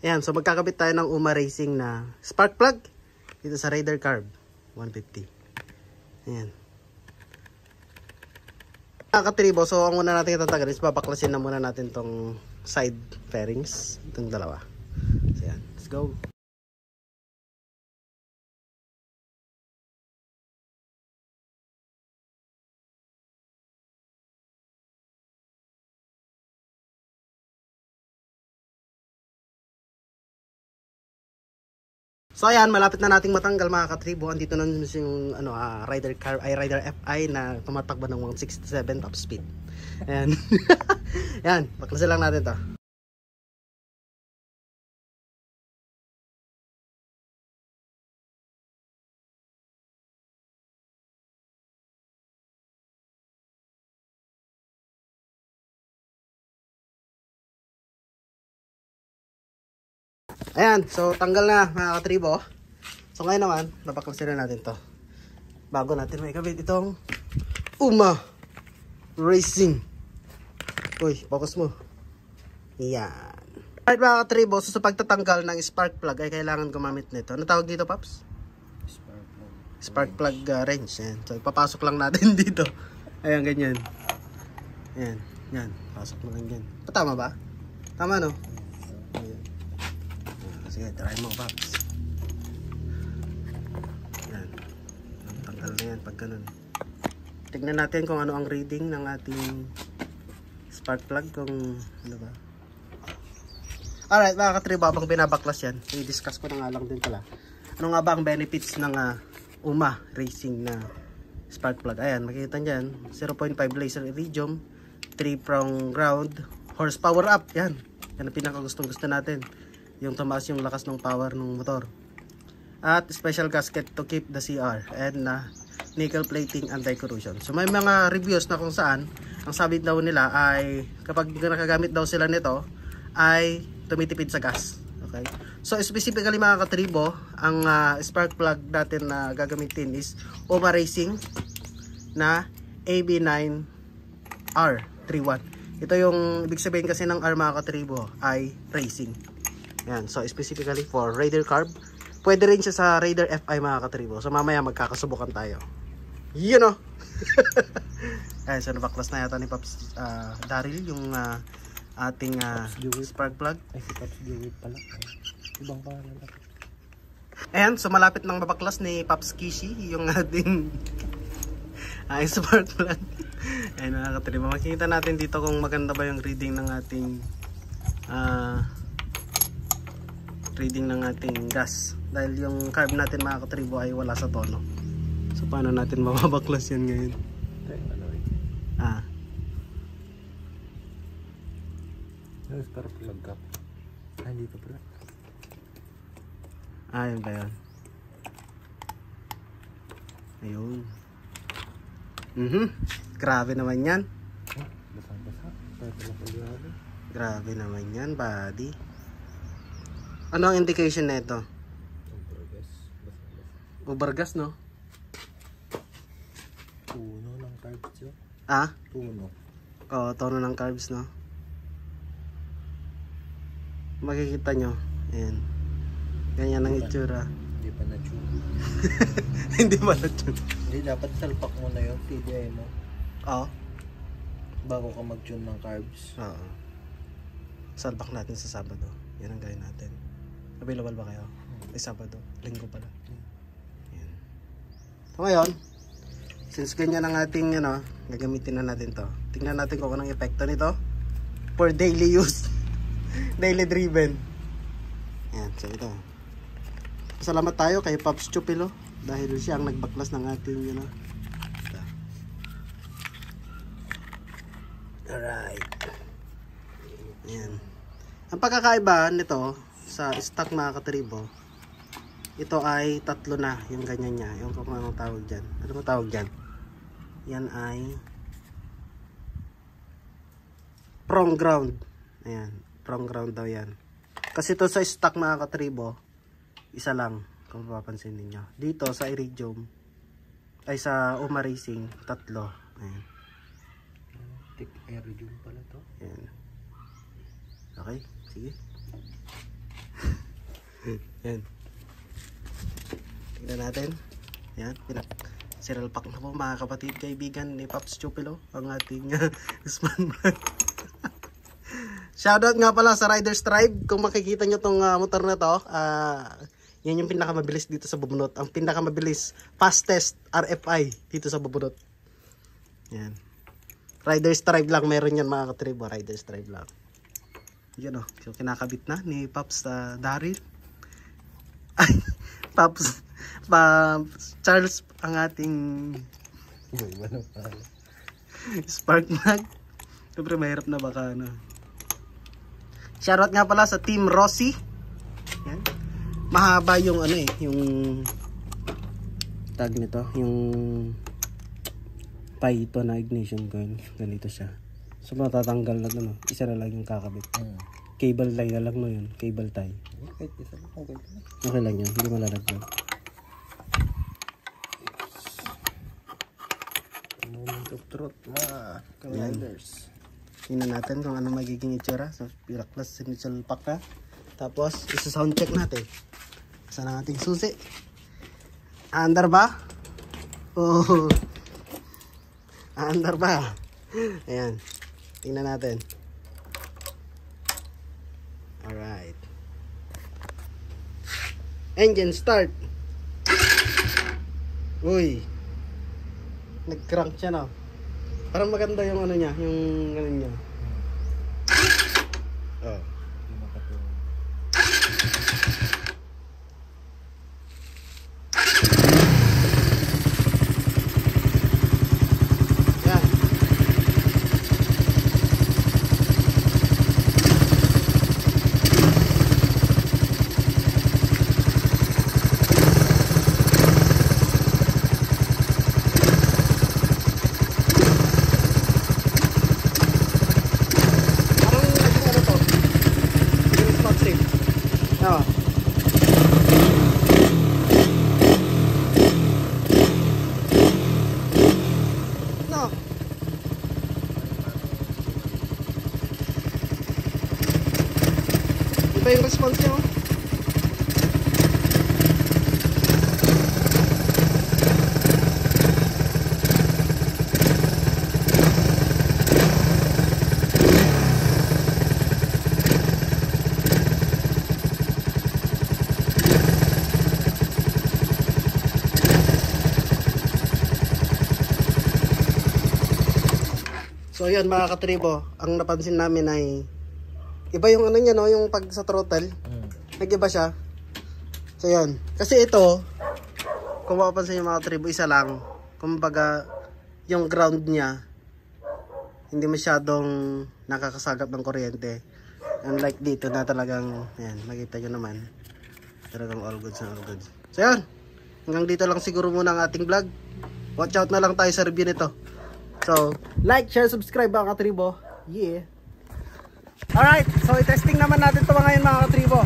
Ayan, so magkakabit tayo ng UMA Racing na spark plug dito sa Raider Carb 150. Ayan. Mga katribo, so ang muna natin itatanggalin is babaklasin na muna natin tong side fairings, itong dalawa. So ayan, let's go. So ayan, malapit na nating matanggal mga katribo. Andito na yung Raider FI na tumatakbo ng 167 top speed. Ayan. Ayan, baklasin lang natin to. Ayan, so tanggal na mga katribo. So ngayon naman, nabaklasin na natin to. Bago natin may kabit itong UMA Racing. Uy, focus mo. Yan. Alright mga katribo, so sa pagtatanggal ng spark plug ay kailangan gumamit nito. Ano tawag dito, Paps? Spark plug wrench. Yan. So ipapasok lang natin dito. Ayan, ganyan. Ayan, yan. Pasok mo lang yan. Tama ba? Tama, no? Ayan. Sige, try mo, Paps. Yan. Tanggal na yan pag ganun. Tignan natin kung ano ang reading ng ating spark plug. Kung ano ba. Alright, mga katribo, habang binabaklas yan, i-discuss ko na nga lang din pala. Ano nga ba ang benefits ng UMA Racing na spark plug? Ayan, makikita nyan. 0.5 laser iridium, 3 prong ground, horsepower up. Yan. Yan ang pinakagustong gusto natin. Yung tumaas yung lakas ng power ng motor. At special gasket to keep the CR and nickel plating anti-corrosion. So may mga reviews na kung saan ang sabi daw nila ay kapag nakagamit daw sila nito ay tumitipid sa gas. Okay? So specifically mga katribo, ang spark plug natin na gagamitin is UMA Racing na AB9R31. Ito yung ibig sabihin kasi ng R mga katribo ay racing. Yan, so specifically for Raider Carb. Pwede rin siya sa Raider FI mga katribo. So mamaya magkakasubukan tayo. You know. Ayan, so nabaklas na yata ni Pops Daryl yung ating spark plug. Ay, si Pops Jewit pala. Ibang pangalan. Ayan, so malapit nang mabaklas ni Pops Kishi yung ating spark plug. Ayan mga katribo. Makikita natin dito kung maganda ba yung reading ng ating gas. Dahil yung carb natin mga katribo ay wala sa tono. So paano natin mababaklas yan ngayon? Spark plug cap. Dito pala. Yun ba yun? Ayun. Grabe naman yan. Basa-basa. Grabe naman yan, buddy. Ano ang indication na ito? Ubergas, no? Tuno ng carbs yun. Tuno. Oo, tono ng carbs, no? Makikita nyo. Ayan. Ganyan ang itsura. Hindi pa na-tune. Hindi ba na-tune? Hindi, dapat salpak mo na yun. TDI mo. Oo. Bago ka mag-tune ng carbs. Oo. Salbak natin sa Sabado. Yan ang gawin natin. Available ba kayo? Ay, Sabado. Linggo pala. Yan. So ngayon, since ganyan ang ating gagamitin na natin to. Tingnan natin kung anong epekto nito for daily use. Daily driven. Yan, so ito. Salamat tayo kay Pops Chupilo dahil siya ang nagbaklas ng ating alright. Yan. Ang pagkakaiba nito sa stock mga katribo, ito ay tatlo na yung ganyan niya. Yung kung anong tawag dyan. Ano ba tawag dyan? Yan ay prong ground. Ayan, prong ground daw yan. Kasi ito sa stock mga katribo, isa lang kung mapapansin niyo. Dito sa iridium ay sa UMA Racing, tatlo. Ayan. Thick iridium pala to. Ayan. Okay, sige. Yan. Tingnan natin. Yan. Serial pack na po mga kapatid, kaibigan ni Pops Chupilo. Ang ating Usman Vlog. Shoutout nga pala sa Riders Tribe. Kung makikita nyo tong motor na to, yan yung pinakamabilis dito sa Bubunot. Ang pinakamabilis, fastest RFI dito sa Bubunot. Yan. Riders Tribe lang meron yan mga katribo. Riders Tribe lang. Yan o. So, kinakabit na ni Pops Daryl. Ay, Pops Charles ang ating spark plug. Siyempre mahirap na baka ano. Shoutout nga pala sa Team Rossi. Yan. Mahaba yung ano yung tag nito, yung ito na ignition coil. Ganito siya. So matatanggal na no. Isa na lang yung kakabit. Cable tie na lang no yun. Cable tie. Okay lang yun. Hindi malalagyan. Moment of truth mga ka-riders. Tingnan natin kung ano magiging itsura. So pinaklas initial pack na. Tapos isa-sound check natin. Saan ang ating susi? Andar ba? Oh. Andar ba? Ayan. Tingnan natin. Alright. Engine start. Uy. Nag-crank siya na. Parang maganda yung ano niya. Yung ano niya. Oh. Iba yung response nyo. So yun mga katribo, ang napansin namin ay iba yung ano niya no, yung pag sa throttle. Nag-iba siya. So yun. Kasi ito, kung mapapansin yung mga katribo, isa lang. Kumbaga, yung ground niya, hindi masyadong nakakasagap ng kuryente. Unlike dito na talagang, ayan, makita nyo naman. Talagang all goods na all goods. So yun. Hanggang dito lang siguro muna ang ating vlog. Watch out na lang tayo sa review nito. So, like, share, subscribe mga katribo. Yeah. Alright, so i-testing naman natin ito ngayon mga katribo.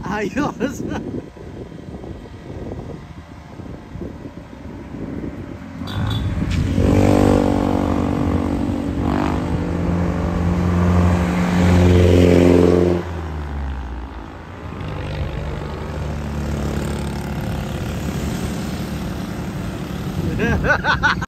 Ayos.